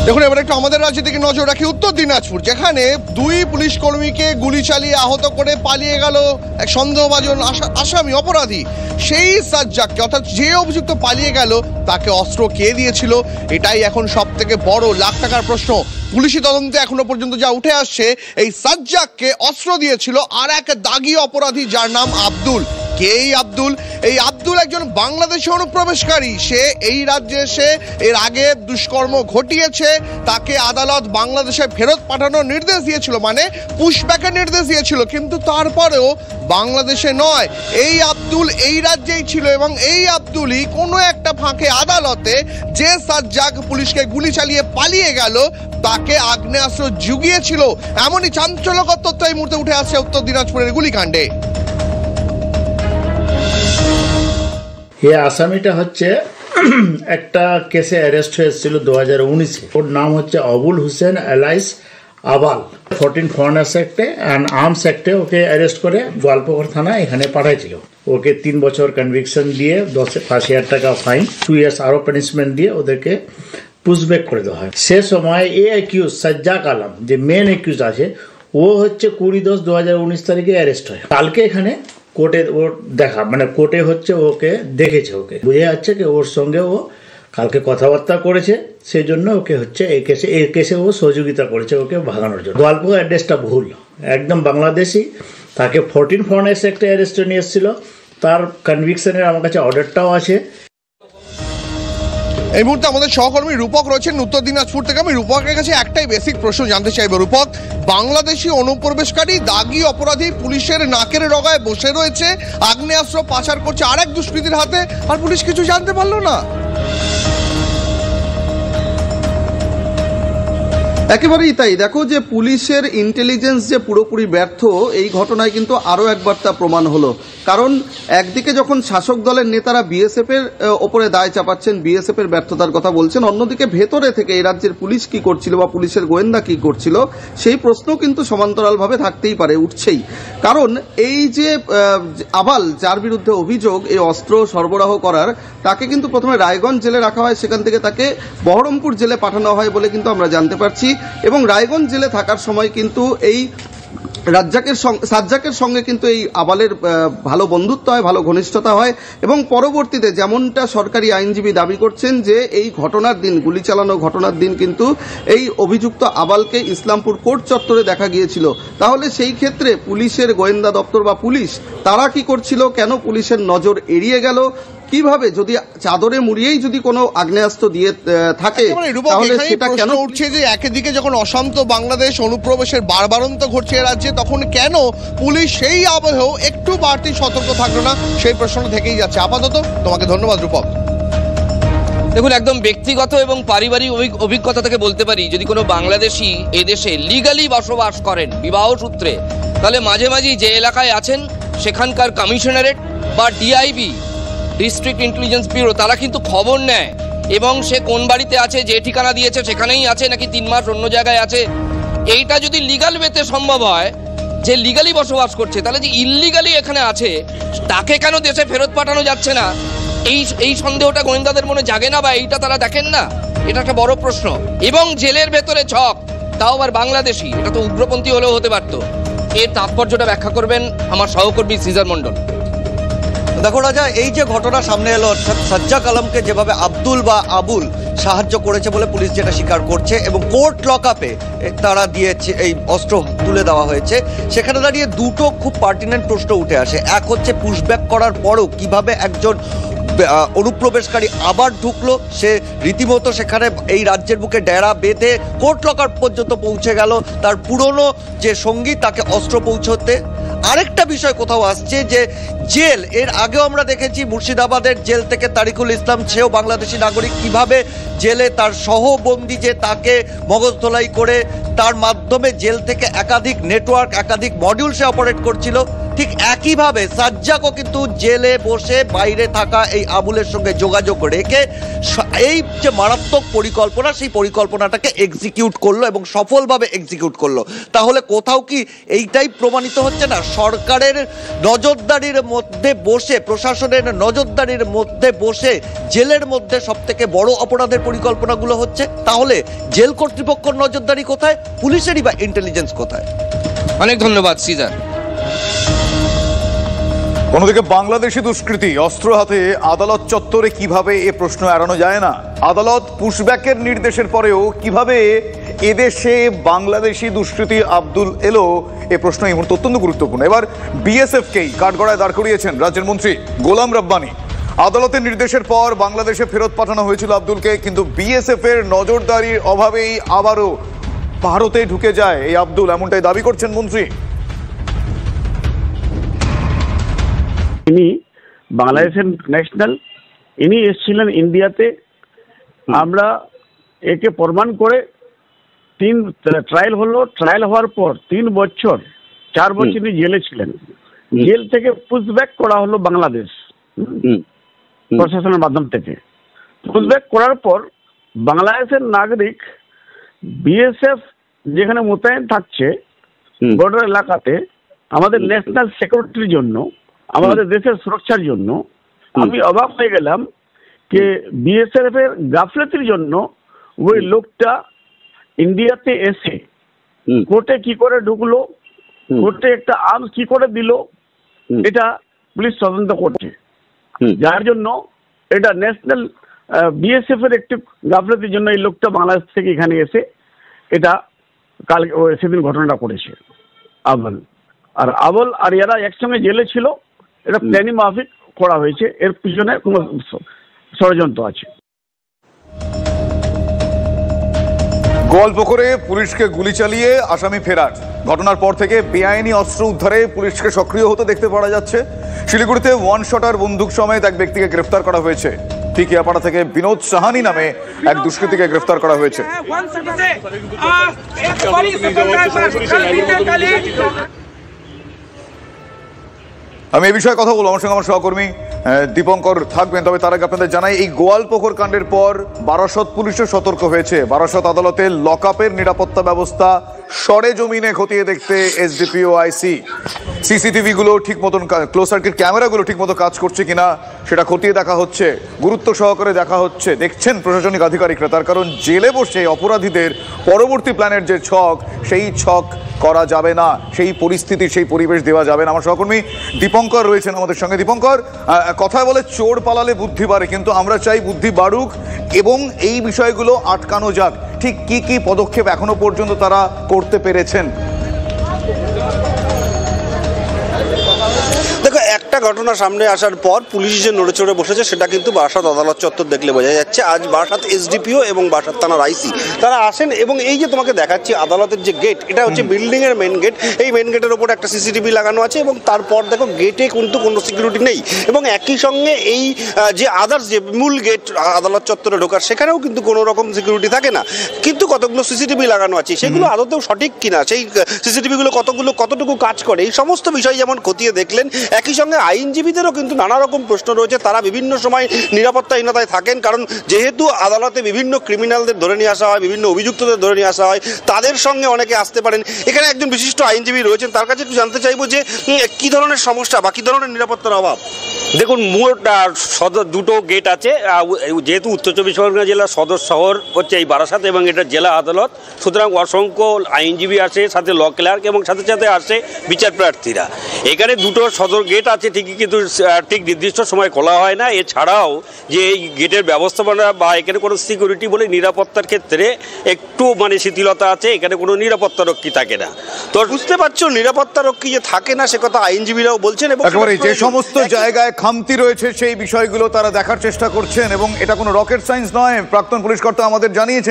দেখুন এবার একটু আমাদের রাজ্য থেকে নজর রাখি উত্তর দিনাজপুর, যেখানে দুই পুলিশ কর্মীকে গুলি চালিয়ে আহত করে পালিয়ে গেল এক সন্দেহভাজন আসামি অপরাধী। সেই সাজ্জাককে, অর্থাৎ যে অভিযুক্ত পালিয়ে গেল, তাকে অস্ত্র কে দিয়েছিল, এটাই এখন সব থেকে বড় লাখ টাকার প্রশ্ন। পুলিশি তদন্তে এখনো পর্যন্ত যা উঠে আসছে, এই সাজ্জাককে অস্ত্র দিয়েছিল আর এক দাগি অপরাধী, যার নাম আব্দুল। কে এই আব্দুল? এই আব্দুল একজন বাংলাদেশি অনুপ্রবেশকারী। সে এই রাজ্যে এসে এর আগে দুষ্কর্ম ঘটিয়েছে। তাকে আদালত বাংলাদেশে ফেরত পাঠানোর নির্দেশ দিয়েছিল, মানে পুশব্যাকের নির্দেশ দিয়েছিল, কিন্তু তারপরেও বাংলাদেশে নয়, এই আব্দুল এই রাজ্যেই ছিল। এবং এই আব্দুলই কোনো একটা ফাঁকে আদালতে যে সাজ্জাক পুলিশকে গুলি চালিয়ে পালিয়ে গেল, তাকে আগ্নেয়াস্ত্র জুগিয়েছিল। এমনই চাঞ্চল্যকর তথ্য এই মুহূর্তে উঠে আসছে উত্তর দিনাজপুরের গুলিকাণ্ডে। এই আসামিটা হচ্ছে একটা কেসে অ্যারেস্ট হয়েছিল 2019-এ। ওর নাম হচ্ছে আবুল হোসেন এলাইস আবাল। 14 ফরেনার্স অ্যাক্টে অ্যান্ড আর্মস অ্যাক্টে ওকে অ্যারেস্ট করে গোয়ালপুকুর থানা এখানে পাঠাইছিল। ওকে 3 বছর কনভিকশন দিয়ে 50,000 টাকা ফাইন, 2 ইয়ার্স আরও পানিশমেন্ট দিয়ে ওদেরকে পুশব্যাক করে দেওয়া হয়। সে সময় এ অ্যাকিউজ সাজ্জাক আলম, যে মেন অ্যাকিউজ আছে, ও হচ্ছে 20/10/2019 তারিখে অ্যারেস্ট হয়। কালকে এখানে কোর্টে ওর দেখা, মানে কোর্টে হচ্ছে ওকে দেখেছে, ওকে বুঝে যাচ্ছে কি ওর সঙ্গে ও কালকে কথাবার্তা করেছে, সেই জন্য ওকে হচ্ছে এই কেসে ও সহযোগিতা করেছে ওকে ভাগানোর জন্য। গোয়ালপুর অ্যাড্রেসটা ভুল, একদম বাংলাদেশি। তাকে 14 ফরেনার্স একটা অ্যারেস্টে নিয়ে এসেছিল। তার কনভিকশনের আমার কাছে অর্ডারটাও আছে। এই মুহূর্তে আমাদের সহকর্মী রূপক রয়েছেন উত্তর দিনাজপুর থেকে। আমি রূপকের কাছে একটাই বেসিক প্রশ্ন জানতে চাইবো। রূপক, বাংলাদেশি অনুপ্রবেশকারী দাগি অপরাধী পুলিশের নাকের ডগায় বসে রয়েছে, আগ্নেয়াস্ত্র পাচার করছে আরেক দুষ্কৃতীর হাতে, আর পুলিশ কিছু জানতে পারলো না? একেবারেই তাই। দেখো যে পুলিশের ইন্টেলিজেন্স যে পুরোপুরি ব্যর্থ, এই ঘটনায় কিন্তু আরও একবার তা প্রমাণ হলো। কারণ একদিকে যখন শাসক দলের নেতারা বিএসএফ এর ওপরে দায় চাপাচ্ছেন, বিএসএফ এর ব্যর্থতার কথা বলছেন, অন্যদিকে ভেতরে থেকে এই রাজ্যের পুলিশ কি করছিল বা পুলিশের গোয়েন্দা কি করছিল, সেই প্রশ্ন কিন্তু সমান্তরালভাবে থাকতেই পারে, উঠছেই। কারণ এই যে আবাল, যার বিরুদ্ধে অভিযোগ এই অস্ত্র সরবরাহ করার, তাকে কিন্তু প্রথমে রায়গঞ্জ জেলে রাখা হয়, সেখান থেকে তাকে বহরমপুর জেলে পাঠানো হয় বলে কিন্তু আমরা জানতে পারছি। এবং রায়গঞ্জ জেলে থাকার সময় কিন্তু এই সাজ্জাকের সঙ্গে কিন্তু এই আবালের ভালো বন্ধুত্ব হয়, ভালো ঘনিষ্ঠতা হয়। এবং পরবর্তীতে যেমনটা সরকারি আইনজীবী দাবি করছেন যে এই ঘটনার দিন, গুলি চালানো ঘটনার দিন কিন্তু এই অভিযুক্ত আবালকে ইসলামপুর কোর্ট চত্বরে দেখা গিয়েছিল। তাহলে সেই ক্ষেত্রে পুলিশের গোয়েন্দা দপ্তর বা পুলিশ তারা কি করছিল, কেন পুলিশের নজর এড়িয়ে গেল, কিভাবে যদি চাদরে মুড়িয়েই যদি কোনো আগ্নেয়াস্ত্র দিয়ে থাকে, তাহলে সেটা কেন উঠছে যে একদিকে যখন অশান্ত বাংলাদেশ অনুপ্রবেশের বারবারন্ত ঘটছে রাজ্যে, তখন কেন পুলিশ সেই আবহেও একটু বাড়তি সতর্ক থাকলো না, সেই প্রশ্নটা থেকেই যাচ্ছে। আপাতত তোমাকে ধন্যবাদ রূপক। দেখুন, একদম ব্যক্তিগত এবং পারিবারিক অভিজ্ঞতা থেকে বলতে পারি, যদি কোনো বাংলাদেশি এদেশে লিগালি বসবাস করেন বিবাহ সূত্রে, তাহলে মাঝে মাঝে যে এলাকায় আছেন সেখানকার কমিশনারেট বা ডিআইবি, ডিস্ট্রিক্ট ইন্টেলিজেন্স ব্যুরো, তারা কিন্তু খবর নেয় এবং সে কোন বাড়িতে আছে, যে ঠিকানা দিয়েছে সেখানেই আছে নাকি 3 মাস অন্য জায়গায় আছে। এইটা যদি লিগাল ওয়েতে সম্ভব হয়, যে লিগালি বসবাস করছে, তাহলে যে ইললিগালি এখানে আছে তাকে কেন দেশে ফেরত পাঠানো যাচ্ছে না, এই সন্দেহটা গোয়েন্দাদের মনে জাগে না, বা এইটা তারা দেখেন না? এটা একটা বড় প্রশ্ন। এবং জেলের ভেতরে ছক, তাও আবার বাংলাদেশি, এটা তো উগ্রপন্থী হলেও হতে পারত। এর তাৎপর্যটা ব্যাখ্যা করবেন আমার সহকর্মী সিজার মন্ডল। দেখো রাজা, এই যে ঘটনা সামনে এলো, অর্থাৎ সাজ্জাক আলমকে যেভাবে আব্দুল বা আবুল সাহায্য করেছে বলে পুলিশ যেটা স্বীকার করছে, এবং কোর্ট লকআপে তারা দিয়েছে, এই অস্ত্র তুলে দেওয়া হয়েছে, সেখানে দাঁড়িয়ে দুটো খুব পার্টিনেন্ট প্রশ্ন উঠে আসে। এক হচ্ছে পুশব্যাক করার পরও কিভাবে একজন অনুপ্রবেশকারী আবার ঢুকলো, সে রীতিমতো সেখানে এই রাজ্যের বুকে ডেরা বেঁধে কোর্ট লকআপ পর্যন্ত পৌঁছে গেল, তার পুরনো যে সঙ্গী তাকে অস্ত্র পৌঁছতে। আরেকটা বিষয় কোথাও আসছে যে জেল, এর আগেও আমরা দেখেছি মুর্শিদাবাদের জেল থেকে তারিকুল ইসলাম, সেও বাংলাদেশি নাগরিক, কিভাবে জেলে তার সহবন্দী যে তাকে মগজধোলাই করে তার মাধ্যমে জেল থেকে একাধিক নেটওয়ার্ক, একাধিক মডিউল সে অপারেট করছিল। ঠিক একইভাবে সাজ্জাকও কিন্তু জেলে বসে বাইরে থাকা এই আবুলের সঙ্গে যোগাযোগ রেখে এই যে মারাত্মক পরিকল্পনা, সেই পরিকল্পনাটাকে এক্সিকিউট করলো এবং সফলভাবে এক্সিকিউট করলো। তাহলে কোথাও কি এইটাই প্রমাণিত হচ্ছে না সরকারের নজরদারির মধ্যে বসে, প্রশাসনের নজরদারির মধ্যে বসে জেলের মধ্যে সবথেকে বড় অপরাধের পরিকল্পনাগুলো হচ্ছে? তাহলে জেল কর্তৃপক্ষের নজরদারি কোথায়, পুলিশেরই বা ইন্টেলিজেন্স কোথায়? অনেক ধন্যবাদ সিজার। অন্যদিকে বাংলাদেশি দুষ্কৃতী অস্ত্র হাতে আদালত চত্বরে কিভাবে, এ প্রশ্ন এড়ানো যায় না। আদালত পুশব্যাকের নির্দেশের পরেও কিভাবে এদেশে বাংলাদেশি দুষ্কৃতী আব্দুল এলো, এ প্রশ্ন এই মুহূর্তে অত্যন্ত গুরুত্বপূর্ণ। এবার বিএসএফকেই কাঠগড়ায় দাঁড় করিয়েছেন রাজ্যের মন্ত্রী গোলাম রব্বানী। আদালতের নির্দেশের পর বাংলাদেশে ফেরত পাঠানো হয়েছিল আব্দুলকে, কিন্তু বিএসএফ এর নজরদারির অভাবেই আবারও ভারতে ঢুকে যায় এই আব্দুল, এমনটাই দাবি করছেন মন্ত্রী। ইনি বাংলাদেশের ন্যাশনাল, ইনি এসেছিলেন ইন্ডিয়াতে। আমরা একে প্রমাণ করে 3 ট্রায়াল হলো, ট্রায়াল হওয়ার পর 3 বছর 4 বছর ইনি জেলে ছিলেন। জেল থেকে পুশব্যাক করা হলো বাংলাদেশ প্রশাসনের মাধ্যম থেকে। পুশব্যাক করার পর বাংলাদেশের নাগরিক বিএসএফ যেখানে মোতায়েন থাকছে বর্ডার এলাকাতে আমাদের ন্যাশনাল সিকিউরিটির জন্য, আমাদের দেশের সুরক্ষার জন্য, আমি অবাক হয়ে গেলাম যে বিএসএফ এর গাফলতির জন্য ওই লোকটা ইন্ডিয়াতে এসে কোর্টে কি করে ঢুকলো, কোর্টে একটা আর্মস কি করে দিল, এটা পুলিশ তদন্ত করছে। যার জন্য এটা ন্যাশনাল বিএসএফ এর একটি গাফলতির জন্য এই লোকটা বাংলাদেশ থেকে এখানে এসে এটা কাল সেদিন ঘটনাটা করেছে আবল। আর আবল আর এরা একসঙ্গে জেলে ছিল, এটা প্ল্যানিং মাফিক করা হয়েছে, এর পিছনে কোনো ষড়যন্ত্র আছে। গোয়ালপুকুরে পুলিশকে গুলি চালিয়ে আসামি ফেরার ঘটনার পর থেকে বেআইনি অস্ত্র উদ্ধারে পুলিশকে সক্রিয় হতে দেখতে পাওয়া যাচ্ছে। শিলিগুড়িতে ওয়ান শটার বন্দুক সমেত এক ব্যক্তিকে গ্রেফতার করা হয়েছে। টিকিয়াপাড়া থেকে বিনোদ সাহানি নামে এক দুষ্কৃতীকে গ্রেফতার করা হয়েছে। আমি এই বিষয়ে কথা বলবো, আমার সঙ্গে আমার সহকর্মী দীপঙ্কর থাকবেন। তবে তার আগে আপনাদের জানাই, এই গোয়ালপুকুর কাণ্ডের পর বারাসত পুলিশও সতর্ক হয়েছে। বারাসত আদালতে লকআপের নিরাপত্তা ব্যবস্থা সরেজমিনে খতিয়ে দেখতে এসডিপিও আইসি। সিসিটিভি গুলো ঠিক মতন, ক্লোজ সার্কিট ক্যামেরাগুলো ঠিক মতো কাজ করছে কিনা সেটা খতিয়ে দেখা হচ্ছে, গুরুত্ব সহকারে দেখা হচ্ছে, দেখছেন প্রশাসনিক আধিকারিকরা। তার কারণ জেলে বসে অপরাধীদের পরবর্তী প্ল্যানের যে ছক, সেই ছক করা যাবে না, সেই পরিস্থিতি, সেই পরিবেশ দেওয়া যাবে না। আমার সহকর্মী দীপঙ্কর রয়েছেন আমাদের সঙ্গে। দীপঙ্কর, কথায় বলে চোর পালালে বুদ্ধি বাড়ে, কিন্তু আমরা চাই বুদ্ধি বাড়ুক এবং এই বিষয়গুলো আটকানো যাক। ঠিক কি কি পদক্ষেপ এখনো পর্যন্ত তারা করতে পেরেছেন? দেখো, একটা ঘটনা সামনে আসার পর পুলিশ যে নড়ে চড়ে বসেছে সেটা কিন্তু বারাসত আদালত চত্বর দেখলে বোঝা যাচ্ছে। আজ বারাসত এসডিপিও এবং বারাসত থানার আইসি তারা আসেন এবং এই যে তোমাকে দেখাচ্ছি আদালতের যে গেট, এটা হচ্ছে বিল্ডিং এর মেন গেট। এই মেন গেটের ওপর একটা সিসিটিভি লাগানো আছে এবং তারপর দেখো গেটে কিন্তু কোনো সিকিউরিটি নেই এবং একই সঙ্গে এই যে আদার্স যে মূল গেট আদালত চত্বরে ঢোকার, সেখানেও কিন্তু কোনো রকম সিকিউরিটি থাকে না, কিন্তু কতগুলো সিসিটিভি লাগানো আছে। সেগুলো আদতেও সঠিক কিনা, সেই সিসিটিভিগুলো কতটুকু কাজ করে, এই সমস্ত বিষয় যেমন খতিয়ে দেখলেন। একই সঙ্গে আইনজীবীদেরও কিন্তু নানা রকম প্রশ্ন রয়েছে। তারা বিভিন্ন সময় নিরাপত্তাহীনতায় থাকেন, কারণ যেহেতু আদালতে বিভিন্ন ক্রিমিনালদের ধরে নিয়ে আসা হয়, বিভিন্ন অভিযুক্তদের ধরে নিয়ে আসা হয়, তাদের সঙ্গে অনেকে আসতে পারেন। এখানে একজন বিশিষ্ট আইনজীবী রয়েছেন, তার কাছে একটু জানতে চাইবো যে কী ধরনের সমস্যা বা কী ধরনের নিরাপত্তার অভাব। দেখুন, মোট সদর দুটো গেট আছে। যেহেতু উত্তর চব্বিশ পরগনা জেলার সদর শহর হচ্ছে এই বারাসাত এবং এটা জেলা আদালত, সুতরাং অসংখ্য আইনজীবী আসে, সাথে ল ক্লার্ক এবং সাথে সাথে আসে বিচার প্রার্থীরা। এখানে দুটো সদর গেট আছে ঠিকই, কিন্তু ঠিক নির্দিষ্ট সময় খোলা হয় না। এছাড়াও যে এই গেটের ব্যবস্থাপনা বা এখানে কোনো সিকিউরিটি বলে নিরাপত্তার ক্ষেত্রে একটু শিথিলতা আছে, এখানে কোনো নিরাপত্তা রক্ষী থাকে না। তো বুঝতে পারছো, নিরাপত্তা রক্ষী যে থাকে না সে কথা আইনজীবীরাও বলছেন এবং একেবারে যে সমস্ত জায়গায় খামতি রয়েছে সেই বিষয়গুলো তারা দেখার চেষ্টা করছেন এবং এটা কোনো রকেট সায়েন্স নয়। প্রাক্তন পুলিশ কর্তা আমাদের জানিয়েছেন